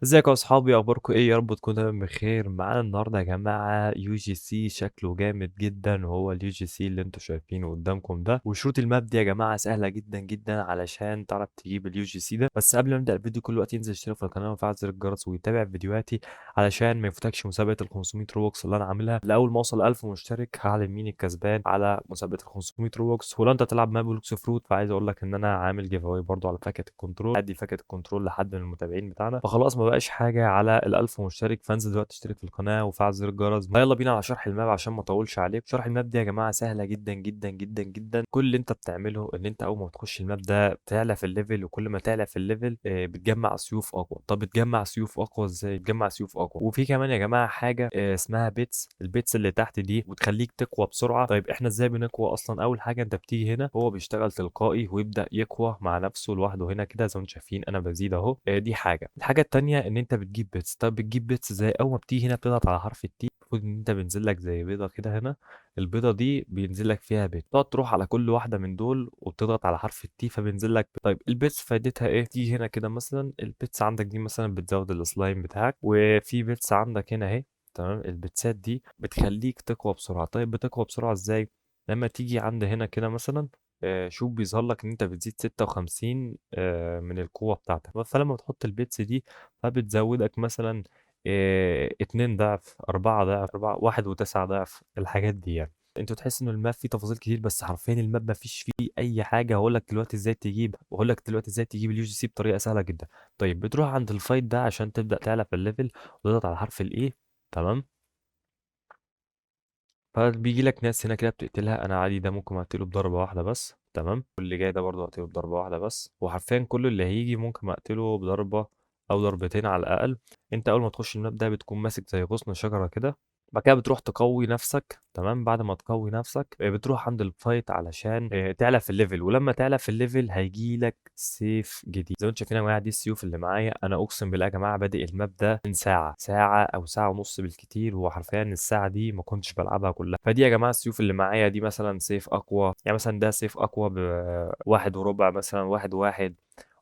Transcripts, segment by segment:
ازيكم يا اصحابي، اخباركم ايه؟ يا رب تكونوا دايما بخير. معانا النهارده يا جماعه يو جي سي شكله جامد جدا، وهو اليو جي سي اللي انتوا شايفينه قدامكم ده. وشروط الماب دي يا جماعه سهله جدا جدا علشان تعرف تجيب اليو جي سي ده. بس قبل ما نبدا الفيديو كل وقت ينزل اشترك في القناه وفعل زر الجرس ويتابع فيديوهاتي علشان ما يفوتكش مسابقه ال 500 روبوكس اللي انا عاملها. لاول ما اوصل 1000 مشترك هعلن مين الكسبان على مسابقه ال 500 روبوكس. ولو انت تلعب ماب لوكس فروت فعايز اقول لك ان انا عامل جيف اواي برضه على فاكهه الكنترول. ادي فاكهه الكنترول لحد من المتابعين بتاعنا، فخلاص ما بقاش حاجه على ال1000 مشترك. فانزل دلوقتي اشترك في القناه وفعل زر الجرس. يلا بينا على شرح الماب عشان ما اطولش عليك. شرح الماب دي يا جماعه سهله جدا جدا جدا جدا. كل اللي انت بتعمله ان انت اول ما تخش الماب ده بتعلى في الليفل، وكل ما تعلى في الليفل بتجمع سيوف اقوى. طب بتجمع سيوف اقوى ازاي؟ بتجمع سيوف اقوى وفي كمان يا جماعه حاجه اسمها بيتس. البيتس اللي تحت دي بتخليك تقوى بسرعه. طيب احنا ازاي بنقوى اصلا؟ اول حاجه انت بتيجي هنا، هو بيشتغل تلقائي ويبدا يقوى مع نفسه لوحده هنا كده زي ما انتم شايفين انا بزيد اهو. دي حاجه. الحاجه التانيه ان انت بتجيب بيتس. طب بتجيب بيتس ازاي؟ اول ما بتيجي هنا بتضغط على حرف التي، المفروض ان انت بينزل لك زي بيضه كده هنا. البيضه دي بينزل لك فيها بيت، تقعد تروح على كل واحده من دول وتضغط على حرف التي فبينزل لك بيت. طيب البيتس فايدتها ايه؟ تيجي هنا كده مثلا البيتس عندك دي مثلا بتزود السلايم بتاعك، وفي بيتس عندك هنا اهي. تمام، البيتسات دي بتخليك تقوى بسرعه. طيب بتقوى بسرعه ازاي؟ لما تيجي عند هنا كده مثلا شوف بيظهر لك ان انت بتزيد 56 من القوه بتاعتك. فلما تحط البيتس دي فبتزودك مثلا 2 ضعف، 4 ضعف، 1 و9 ضعف الحاجات دي يعني. انتوا تحس ان الماب فيه تفاصيل كتير، بس حرفيا الماب ما فيش فيه اي حاجه. هقول لك دلوقتي ازاي تجيب، وهقول لك دلوقتي ازاي تجيب اليو جي سي بطريقه سهله جدا. طيب بتروح عند الفايت ده عشان تبدا تعلى في الليفل وتضغط على حرف الاي. تمام، فبيجي لك ناس هنا كده بتقتلها. انا عادي ده ممكن اقتله بضربه واحده بس. تمام، واللي جاي ده برضه هقتله بضربه واحده بس. وحرفيا كل اللي هيجي ممكن اقتله بضربه او ضربتين على الاقل. انت اول ما تخش الماب ده بتكون ماسك زي غصن شجره كده. بعد كده بتروح تقوي نفسك. تمام، بعد ما تقوي نفسك بتروح عند الفايت علشان تعلى في الليفل. ولما تعلى في الليفل هيجي لك سيف جديد زي ما انتم شايفين يا جماعه. دي السيوف اللي معايا انا. اقسم بالله يا جماعه بادئ الماب ده من ساعه او ساعه ونص بالكتير، وحرفيا الساعه دي ما كنتش بلعبها كلها. فدي يا جماعه السيوف اللي معايا دي مثلا سيف اقوى. يعني مثلا ده سيف اقوى بواحد وربع، مثلا واحد واحد،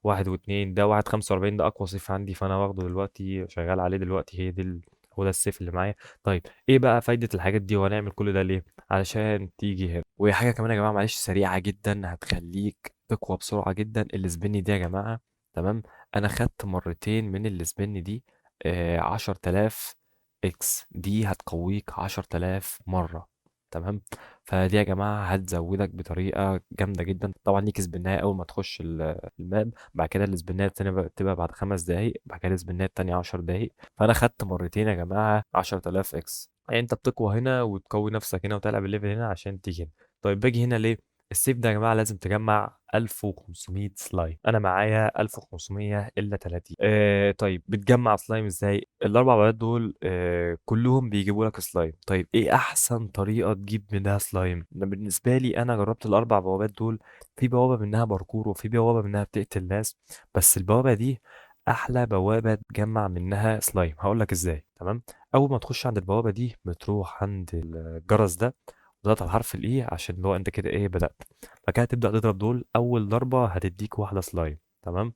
واحد واتنين. ده واحد 45، ده اقوى سيف عندي فانا واخده دلوقتي شغال عليه دلوقتي. هي دي هو ده السيف اللي معايا. طيب ايه بقى فايدة الحاجات دي وهنعمل كل ده ليه؟ علشان تيجي هنا. وهي حاجة كمان يا جماعة معلش سريعة جدا هتخليك تقوى بسرعة جدا. السبين دي يا جماعة، تمام، انا خدت مرتين من السبين دي 10,000 اكس. دي هتقويك 10,000 مرة. تمام، فدي يا جماعة هتزودك بطريقة جامدة جدا. طبعا ليك سبناية أول ما تخش الماب، بعد كده السبناية التانية بتبقى بعد 5 دقايق، بعد كده السبناية التانية 10 دقايق. فأنا خدت مرتين يا جماعة 10,000 اكس. يعني أنت بتقوى هنا وتقوي نفسك هنا وتلعب الليفل هنا عشان تيجي هنا. طيب باجي هنا ليه؟ السيف ده يا جماعة لازم تجمع 1500 سلايم. أنا معايا 1500 إلا 30. طيب بتجمع سلايم ازاي؟ الاربع بيضات دول كلهم بيجيبوا لك سلايم. طيب ايه احسن طريقه تجيب منها سلايم؟ انا بالنسبه لي انا جربت الاربع بوابات دول. في بوابه منها باركور وفي بوابه منها بتقتل ناس، بس البوابه دي احلى بوابه تجمع منها سلايم. هقول لك ازاي. تمام، اول ما تخش عند البوابه دي بتروح عند الجرس ده وتضغط على حرف الاي عشان لو انت كده ايه بدأت. بعد كده تبدأ تضرب دول. اول ضربه هتديك واحده سلايم. تمام،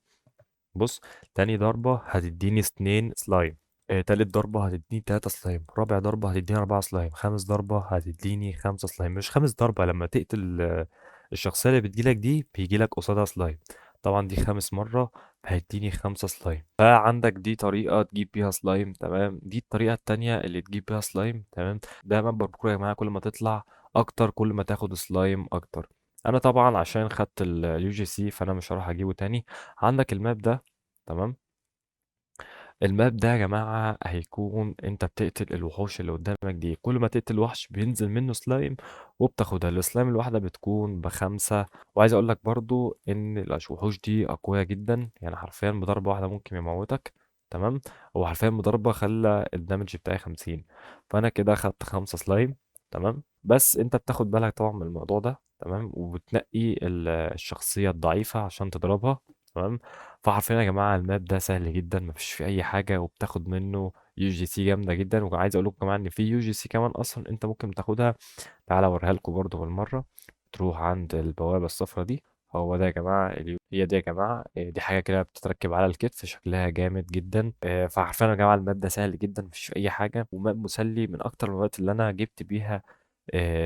بص، تاني ضربة هتديني 2 سلايم. تالت ضربة هتديني 3 سلايم. رابع ضربة هتديني 4 سلايم. خامس ضربة هتديني 5 سلايم. مش خامس ضربة، لما تقتل الشخصية اللي بتجيلك دي بيجيلك قصادها سلايم. طبعا دي خامس مرة هيديني 5 سلايم. فعندك دي طريقة تجيب بيها سلايم. تمام، دي الطريقة التانية اللي تجيب بيها سلايم. تمام، ده مبدأ بكرة يا جماعة. كل ما تطلع أكتر كل ما تاخد سلايم أكتر. أنا طبعا عشان خدت اليو جي سي فأنا مش هروح أجيبه تاني. عندك الماب ده. تمام، الماب ده يا جماعة هيكون انت بتقتل الوحوش اللي قدامك دي. كل ما تقتل وحش بينزل منه سلايم وبتاخدها. السلايم الواحدة بتكون ب5. وعايز اقول لك برضو ان الوحوش دي اقوياء جدا، يعني حرفيا بضربة واحدة ممكن يموتك. تمام، هو حرفيا بضربة خلى الدمج بتاعي 50. فانا كده خدت 5 سلايم. تمام، بس انت بتاخد بالك طبعا من الموضوع ده. تمام، وبتنقي الشخصية الضعيفة عشان تضربها. تمام، فحرفيا يا جماعة الماب ده سهل جدا مفيش فيه أي حاجة، وبتاخد منه يو جي سي جامدة جدا. وعايز أقول لكم كمان إن في يو جي سي كمان أصلا أنت ممكن تاخدها. تعالى أوريها لكم برضه بالمرة. تروح عند البوابة الصفرا دي هو ده يا جماعة هي دي يا جماعة، دي حاجة كده بتتركب على الكتف، شكلها جامد جدا. فحرفيا يا جماعة الماب ده سهل جدا، مفيش أي حاجة، وماب مسلي من أكتر المابات اللي أنا جبت بيها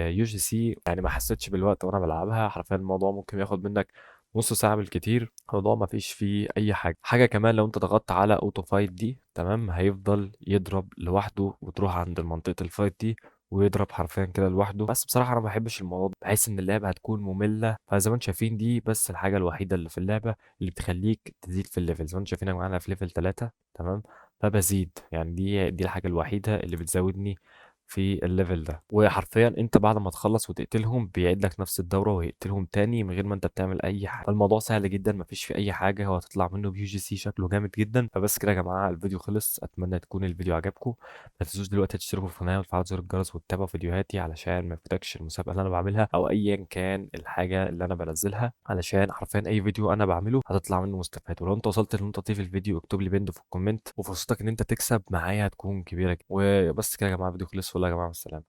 يو جي سي. يعني ما حسيتش بالوقت وانا بلعبها، حرفيا الموضوع ممكن ياخد منك نص ساعة بالكتير. الموضوع ما فيش فيه اي حاجة كمان، لو انت ضغطت على اوتو فايت دي تمام هيفضل يضرب لوحده، وتروح عند منطقة الفايت دي ويضرب حرفيا كده لوحده. بس بصراحة انا ما بحبش الموضوع ده، بحس ان اللعبة هتكون مملة. فزي ما انتم شايفين دي بس الحاجة الوحيدة اللي في اللعبة اللي بتخليك تزيد في الليفل. زي ما انتم شايفين يا جماعة انا في ليفل 3 تمام، فبزيد. يعني دي الحاجة الوحيدة اللي بتزودني في الليفل ده. وحرفيا انت بعد ما تخلص وتقتلهم بيعيد لك نفس الدوره ويقتلهم تاني من غير ما انت بتعمل اي حاجه. فالموضوع سهل جدا، مفيش فيه اي حاجه، هو هتطلع منه بيو جي سي شكله جامد جدا. فبس كده يا جماعه الفيديو خلص، اتمنى تكون الفيديو عجبكم. ما تنسوش دلوقتي تشتركوا في القناه وتفعلوا زر الجرس وتتابعوا فيديوهاتي علشان ما يفوتكش المسابقه اللي انا بعملها او ايا كان الحاجه اللي انا بنزلها، علشان حرفيا اي فيديو انا بعمله هتطلع منه مستفاد. ولو انت وصلت للنقطه دي في الفيديو اكتب لي بند في الكومنت، وفرصتك ان انت تكسب معايا هتكون كبيره جدا. وبس كده يا جماعه الفيديو خلص، والله يا جماعه السلام.